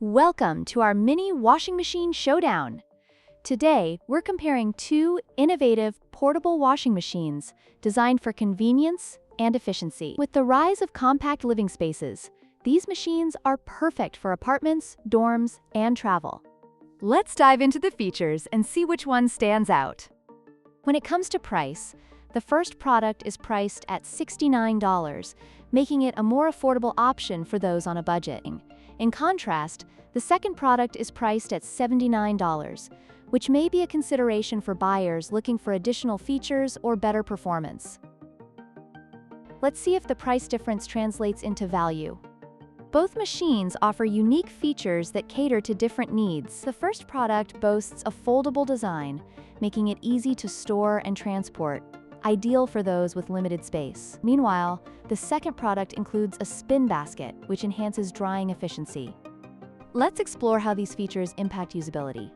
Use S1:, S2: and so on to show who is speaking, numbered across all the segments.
S1: Welcome to our mini washing machine showdown. Today, we're comparing two innovative portable washing machines designed for convenience and efficiency. With the rise of compact living spaces, these machines are perfect for apartments, dorms, and travel. Let's dive into the features and see which one stands out. When it comes to price, the first product is priced at $69, making it a more affordable option for those on a budget. In contrast, the second product is priced at $79, which may be a consideration for buyers looking for additional features or better performance. Let's see if the price difference translates into value. Both machines offer unique features that cater to different needs. The first product boasts a foldable design, making it easy to store and transport, ideal for those with limited space. Meanwhile, the second product includes a spin basket, which enhances drying efficiency. Let's explore how these features impact usability.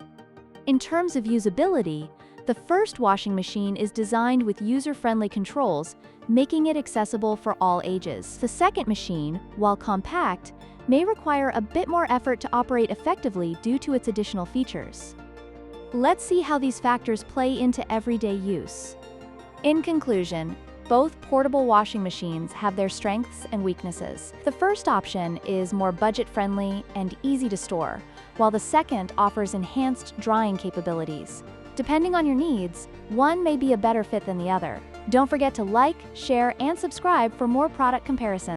S1: In terms of usability, the first washing machine is designed with user-friendly controls, making it accessible for all ages. The second machine, while compact, may require a bit more effort to operate effectively due to its additional features. Let's see how these factors play into everyday use. In conclusion, both portable washing machines have their strengths and weaknesses. The first option is more budget-friendly and easy to store, while the second offers enhanced drying capabilities. Depending on your needs, one may be a better fit than the other. Don't forget to like, share, and subscribe for more product comparisons.